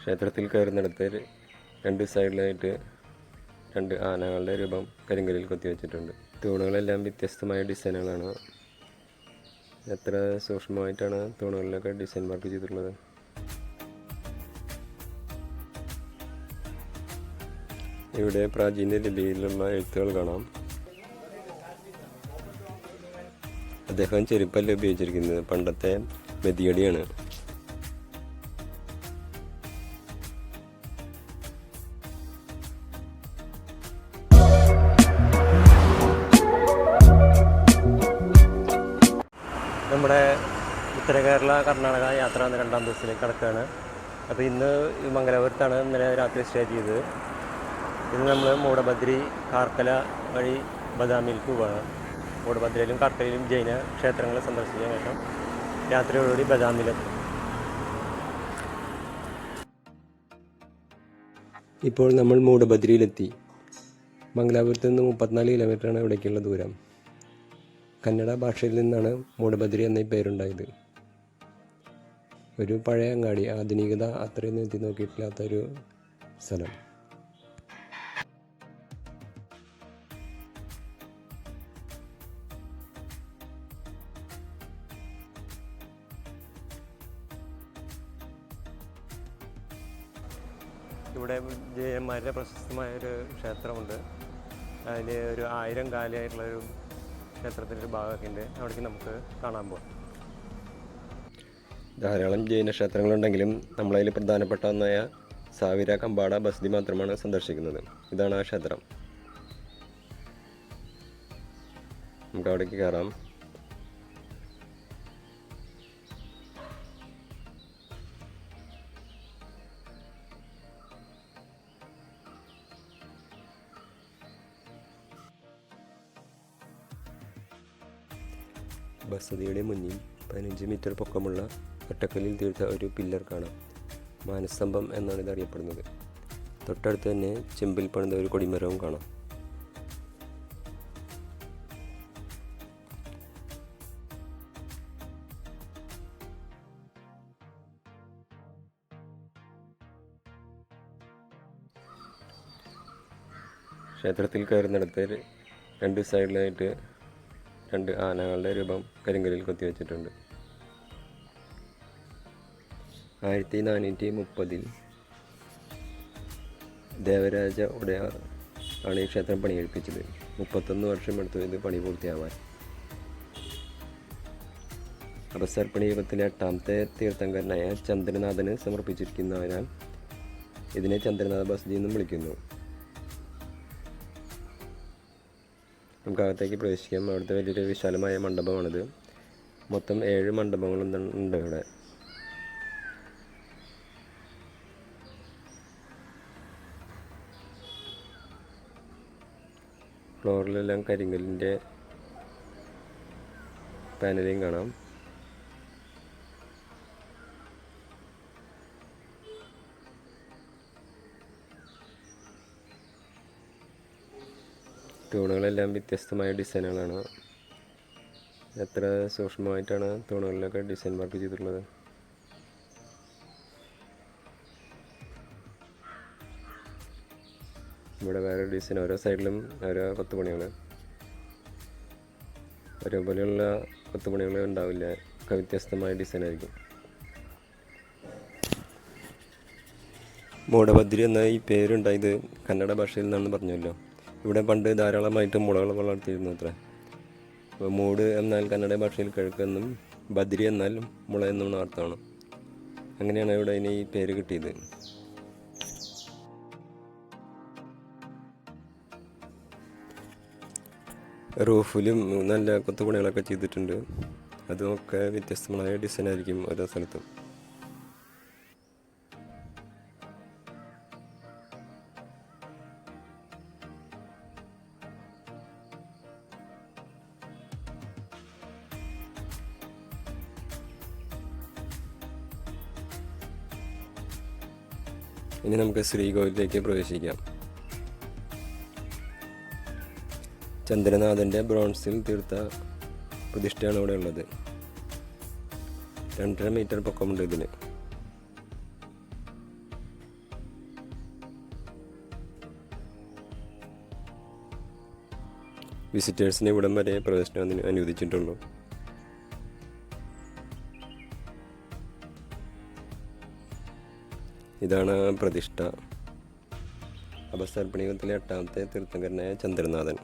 ക്ഷേത്രത്തിൽ കയറുന്നിടത്ത് രണ്ട് സൈഡിലായിട്ട് രണ്ട് ആനകളുടെ രൂപം കരിങ്കല്ലിൽ കൊത്തിവെച്ചിട്ടുണ്ട്. തൂണുകളെല്ലാം വ്യത്യസ്തമായ ഡിസൈനുകളാണ്. എത്ര സൂക്ഷ്മമായിട്ടാണ് തൂണുകളിലൊക്കെ ഡിസൈൻ വർക്ക് ചെയ്തിട്ടുള്ളത്. ഇവിടെ പ്രാചീന ലിപിയിലുള്ള എഴുത്തുകൾ കാണാം. അദ്ദേഹം ചെരുപ്പല്ല ഉപയോഗിച്ചിരിക്കുന്നത്, പണ്ടത്തെ മെതിയടിയാണ്. നമ്മുടെ ഉത്തര കേരള കർണാടക യാത്ര എന്ന 2ാം ദിവസത്തിലേക്ക് കടക്കുകയാണ്. അപ്പോൾ ഇന്ന് മംഗലാപുരത്താണ് ഇന്നലെ രാത്രി സ്റ്റേ ചെയ്തത്. ഇന്ന് നമ്മൾ മൂടബദ്രി കാർക്കല വഴി ബദാമിയിലേക്ക് പോവുകയാണ്. മൂടബദ്രയിലും കാർക്കലയിലും ജൈന ക്ഷേത്രങ്ങൾ സന്ദർശിച്ച ശേഷം രാത്രിയോടുകൂടി ബദാമിയിലെത്തും. ഇപ്പോൾ നമ്മൾ മൂടബദ്രിയിലെത്തി. മംഗലാപുരത്ത് നിന്ന് 34 കിലോമീറ്ററാണ് ഇവിടേക്കുള്ള ദൂരം. കന്നഡ ഭാഷയിൽ നിന്നാണ് മൂടബദ്രി എന്ന പേരുണ്ടായത്. ഒരു പഴയ അങ്ങാടി, ആധുനികത അത്രയൊന്നും എത്തി നോക്കിയിട്ടില്ലാത്തൊരു സ്ഥലം. ഇവിടെ ജൈനന്മാരുടെ പ്രശസ്തമായൊരു ക്ഷേത്രമുണ്ട്. അതിൽ ഒരു 1000 കാലിയായിട്ടുള്ളൊരു ക്ഷേത്രത്തിൻ്റെ ഒരു ഭാഗമൊക്കെ ഉണ്ട്. അവിടേക്ക് നമുക്ക് കാണാൻ പോകാം. ധാരാളം ജൈന ക്ഷേത്രങ്ങളുണ്ടെങ്കിലും നമ്മളതിൽ പ്രധാനപ്പെട്ട ഒന്നായ സാവിര കമ്പാട ബസ്തി മാത്രമാണ് സന്ദർശിക്കുന്നത്. ഇതാണ് ആ ക്ഷേത്രം. നമുക്ക് അവിടേക്ക് കയറാം. ബസതിയുടെ മുന്നിൽ 15 മീറ്റർ പൊക്കമുള്ള ഒറ്റക്കല്ലിൽ തീർത്ത ഒരു പില്ലർ കാണാം. മാനസ്തംഭം എന്നാണ് ഇത് അറിയപ്പെടുന്നത്. തൊട്ടടുത്ത് തന്നെ ചെമ്പിൽ പണിത ഒരു കൊടിമരവും കാണാം. ക്ഷേത്രത്തിൽ കയറുന്നിടത്ത് രണ്ട് സൈഡിലായിട്ട് രണ്ട് ആനകളുടെ രൂപം കരിങ്കല്ലിൽ കൊത്തിവെച്ചിട്ടുണ്ട്. 1430 ദേവരാജ ഉടയാർ ആണ് ഈ ക്ഷേത്രം പണിയെടുപ്പിച്ചത്. 31 വർഷം എടുത്തു ഇത് പണി പൂർത്തിയാവാൻ. അപസർപ്പണി യുഗത്തിലെ 8ാമത്തെ തീർത്ഥങ്കരനായ ചന്ദ്രനാഥന് സമർപ്പിച്ചിരിക്കുന്നതിനാൽ ഇതിനെ ചന്ദ്രനാഥ ബസ്തി എന്നും വിളിക്കുന്നു. നമുക്ക് അകത്തേക്ക് പ്രവേശിക്കാം. അവിടുത്തെ വലിയൊരു വിശാലമായ മണ്ഡപമാണിത്. മൊത്തം 7 മണ്ഡപങ്ങളുണ്ട് ഇവിടെ. ഫ്ലോറിലെല്ലാം കരിങ്കല്ലിൻ്റെ പാനലിങ് കാണാം. തൂണുകളെല്ലാം വ്യത്യസ്തമായ ഡിസൈനുകളാണ്. എത്ര സൂക്ഷ്മമായിട്ടാണ് തൂണുകളിലൊക്കെ ഡിസൈൻ വർക്ക് ചെയ്തിട്ടുള്ളത്. ഇവിടെ വേറെ ഡിസൈൻ, ഓരോ സൈഡിലും ഓരോ കൊത്തുപണികൾ, ഒരേപോലെയുള്ള കൊത്തുപണികൾ ഉണ്ടാവില്ല, ഒക്കെ വ്യത്യസ്തമായ ഡിസൈനായിരിക്കും. മൂടബദ്രി എന്ന ഈ പേരുണ്ടായത് കന്നഡ ഭാഷയിൽ നിന്നാണെന്ന് പറഞ്ഞല്ലോ. ഇവിടെ പണ്ട് ധാരാളമായിട്ട് മുളകൾ വളർത്തിയിരുന്നു അത്ര. അപ്പോൾ മൂട് എന്നാൽ കന്നഡ ഭാഷയിൽ കിഴക്കെന്നും ബദ്രി എന്നാൽ മുള എന്നും അർത്ഥമാണ്. അങ്ങനെയാണ് ഇവിടെ ഇനി ഈ പേര് കിട്ടിയത്. റൂഫിലും നല്ല കൊത്തുപണികളൊക്കെ ചെയ്തിട്ടുണ്ട്. അതുമൊക്കെ വ്യത്യസ്തമായ ഡിസൈനായിരിക്കും ഓരോ സ്ഥലത്തും. ഇനി നമുക്ക് ശ്രീകോവിലേക്ക് പ്രവേശിക്കാം. ചന്ദ്രനാഥൻ്റെ ബ്രോൺസിൽ തീർത്ത പ്രതിഷ്ഠയാണ് ഇവിടെ ഉള്ളത്. 2.5 മീറ്റർ പൊക്കമുണ്ട് ഇതിന്. വിസിറ്റേഴ്സിനെ ഇവിടം വരെ പ്രവേശനം അനുവദിച്ചിട്ടുള്ളൂ. ഇതാണ് പ്രതിഷ്ഠ. അപസർപ്പണികത്തിലെ 8ാമത്തെ തീർത്ഥങ്കരനായ ചന്ദ്രനാഥൻ.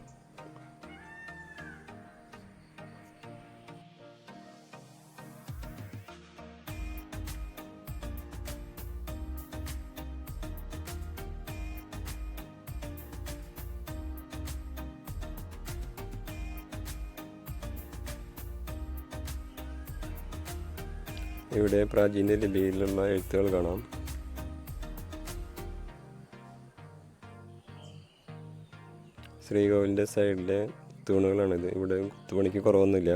ഇവിടെ പ്രാചീന ലിപിയിലുള്ള എഴുത്തുകൾ കാണാം. ശ്രീകോവിലിൻ്റെ സൈഡിലെ തൂണുകളാണിത്. ഇവിടെ കുത്തുപണിക്ക് കുറവൊന്നുമില്ല.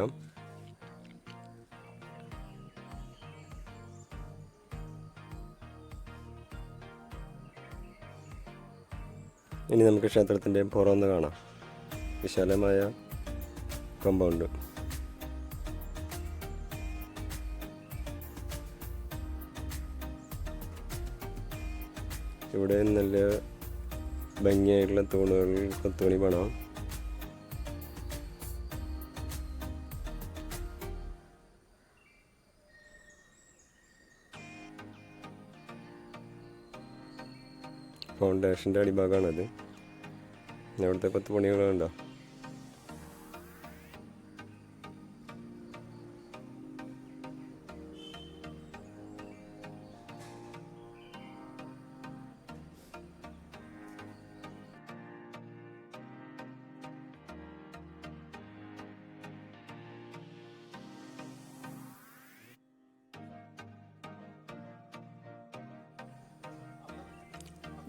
ഇനി നമുക്ക് ക്ഷേത്രത്തിൻ്റെ പുറമൊന്ന് കാണാം. വിശാലമായ കോമ്പൗണ്ട്. ഇവിടെ നല്ല ഭംഗിയായിട്ടുള്ള തൂണുകളിൽ കൊത്തുപണി പണം. ഫൗണ്ടേഷൻ്റെ അടിഭാഗമാണത്. അവിടുത്തെ കൊത്തുപണികളുണ്ടോ?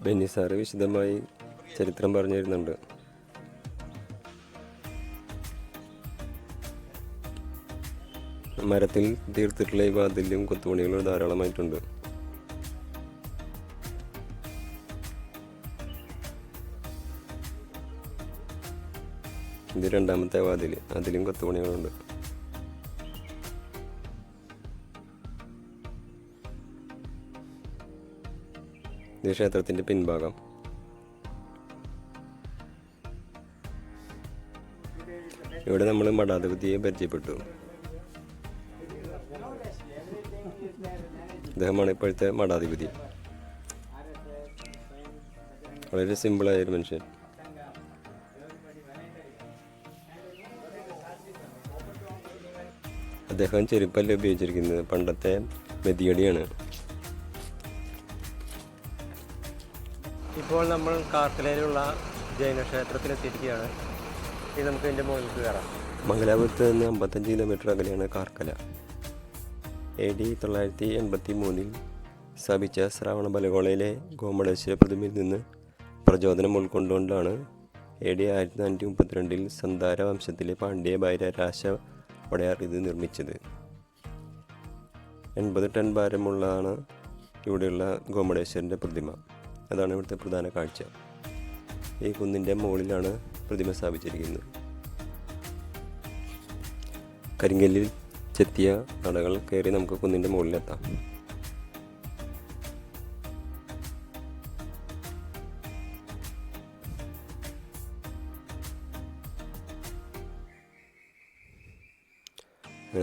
ബെന്നി സാറ് വിശദമായി ചരിത്രം പറഞ്ഞു തരുന്നുണ്ട്. മരത്തിൽ തീർത്തിട്ടുള്ള ഈ വാതിലും കൊത്തുപണികളും ധാരാളമായിട്ടുണ്ട്. ഇത് 2ാമത്തെ വാതിൽ, അതിലും കൊത്തുപണികളുണ്ട്. ഇത് ക്ഷേത്രത്തിൻ്റെ പിൻഭാഗം. ഇവിടെ നമ്മൾ മഠാധിപതിയെ പരിചയപ്പെട്ടു. അദ്ദേഹമാണ് ഇപ്പോഴത്തെ മഠാധിപതി. വളരെ സിമ്പിളായൊരു മനുഷ്യൻ. അദ്ദേഹം ചെരുപ്പല്ല ഉപയോഗിച്ചിരിക്കുന്നത്, പണ്ടത്തെ മെതിയടിയാണ്. ഇപ്പോൾ നമ്മൾ കാർക്കലയിലുള്ള ജൈന ക്ഷേത്രത്തിലെത്തിയിരിക്കുകയാണ്. ഇനി നമുക്ക് ഇതിൻ്റെ മുകളിലേക്ക് കയറാം. മംഗലാപുരത്ത് നിന്ന് 55 കിലോമീറ്റർ അകലെയാണ് കാർക്കല. AD 983 സ്ഥാപിച്ച ശ്രാവണബലഗോളയിലെ ഗോമടേശ്വര പ്രതിമയിൽ നിന്ന് പ്രചോദനം ഉൾക്കൊണ്ടുകൊണ്ടാണ് AD 1432 സന്താര വംശത്തിലെ പാണ്ഡ്യ ഭാര്യ രാശ വടയാർ ഇത് നിർമ്മിച്ചത്. 80 ടൺ ഭാരമുള്ളതാണ് ഇവിടെയുള്ള ഗോമടേശ്വരൻ്റെ പ്രതിമ. അതാണ് ഇവിടുത്തെ പ്രധാന കാഴ്ച. ഈ കുന്നിൻ്റെ മുകളിലാണ് പ്രതിമ സ്ഥാപിച്ചിരിക്കുന്നത്. കരിങ്കല്ലിൽ ചെത്തിയ നടകൾ കയറി നമുക്ക് കുന്നിൻ്റെ മുകളിലെത്താം.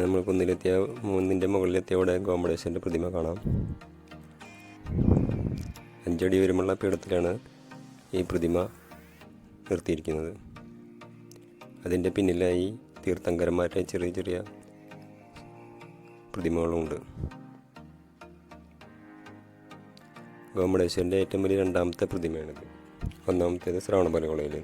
നമ്മൾ കുന്നിൻ്റെ മുകളിലെത്തിയ ഇവിടെ ഗോമടേശ്വരൻ്റെ പ്രതിമ കാണാം. 5 അടി ഉയരമുള്ള പീഠത്തിലാണ് ഈ പ്രതിമ നിർത്തിയിരിക്കുന്നത്. അതിൻ്റെ പിന്നിലായി തീർത്ഥങ്കരന്മാരുടെ ചെറിയ ചെറിയ പ്രതിമകളുമുണ്ട്. ഗോമടേശ്വരൻ്റെ ഏറ്റവും വലിയ 2ാമത്തെ പ്രതിമയാണിത്. 1ാമത്തേത് ശ്രാവണബലഗോളയിൽ.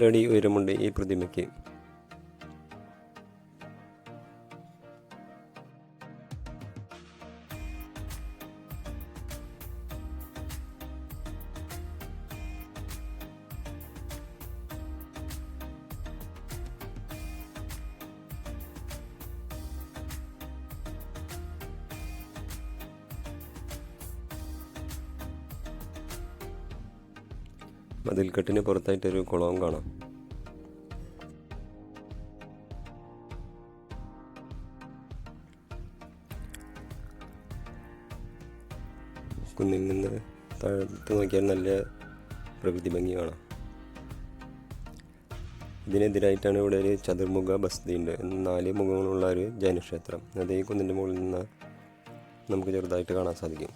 അടി ഉയരമുണ്ട് ഈ പ്രതിമയ്ക്ക്. മതിൽക്കെട്ടിന് പുറത്തായിട്ടൊരു കുളവും കാണാം. കുന്നിൽ നിന്ന് താഴത്ത് നോക്കിയാൽ നല്ല പ്രകൃതി ഭംഗി കാണാം. ഇതിനെതിരായിട്ടാണ് ഇവിടെ ഒരു ചതുർമുഖ ബസ്തി ഉണ്ട്, 4 മുഖങ്ങളുള്ള ഒരു ജൈനക്ഷേത്രം. അതേ കുന്നിൻ്റെ മുകളിൽ നിന്ന് നമുക്ക് ചെറുതായിട്ട് കാണാൻ സാധിക്കും.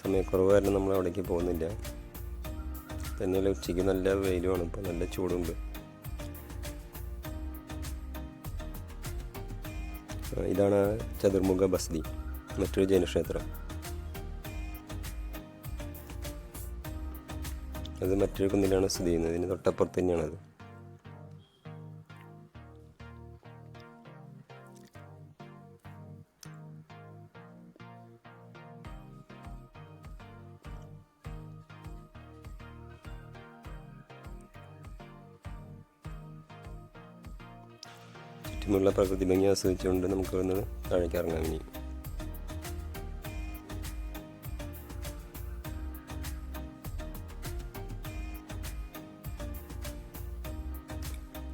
സമയക്കുറവ് കാരണം നമ്മൾ അവിടേക്ക് പോകുന്നില്ല. തന്നെയല്ല ഉച്ചയ്ക്ക് നല്ല വെയിലുമാണ്, ഇപ്പോൾ നല്ല ചൂടുണ്ട്. ഇതാണ് ചതുർമുഖ ബസ്തി, മറ്റൊരു ജൈനക്ഷേത്രം. അത് മറ്റൊരു കുന്നിലാണ് സ്ഥിതി ചെയ്യുന്നത്. ഇതിന് തൊട്ടപ്പുറത്ത് തന്നെയാണത്. ചുറ്റുമുള്ള പ്രകൃതി ഭംഗി ആസ്വദിച്ചുകൊണ്ട് നമുക്ക് ഒന്ന് താഴേക്ക് ഇറങ്ങാം. ഇനി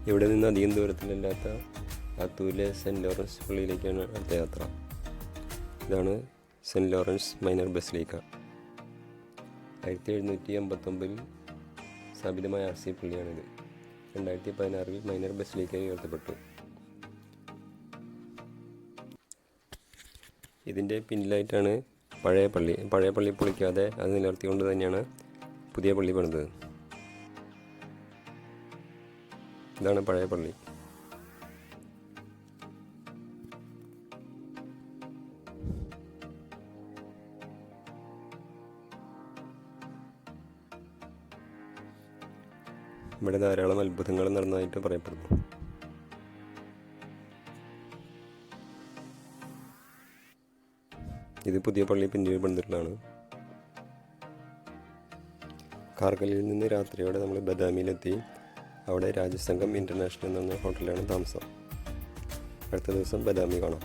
ഇവിടെ നിന്ന് അധികം ദൂരത്തിലല്ലാത്ത ആത്തൂരിലെ സെൻറ്റ് ലോറൻസ് പള്ളിയിലേക്കാണ് അടുത്ത യാത്ര. ഇതാണ് സെൻറ്റ് ലോറൻസ് മൈനർ ബസിലിക്ക. 1759 സ്ഥാപിതമായ RC പള്ളിയാണിത്. 2016 മൈനർ ബസിലിക്കയായി ഉയർത്തപ്പെട്ടു. ഇതിൻ്റെ പിന്നിലായിട്ടാണ് പഴയ പള്ളി പൊളിക്കാതെ അത് നിലനിർത്തിക്കൊണ്ട് തന്നെയാണ് പുതിയ പള്ളി പണിതത്. ഇതാണ് പഴയ പള്ളി. ഇവിടെ ധാരാളം അത്ഭുതങ്ങൾ നടന്നതായിട്ട് പറയപ്പെടുന്നു. ഇത് പുതിയ പള്ളി പിന്നീട് പണിതിട്ടുള്ളതാണ്. കാർഗലിൽ നിന്ന് രാത്രിയോടെ നമ്മൾ ബദാമിയിലെത്തി. അവിടെ രാജസംഘം ഇൻ്റർനാഷണൽ എന്ന ഹോട്ടലിലാണ് താമസം. അടുത്ത ദിവസം ബദാമി കാണാം.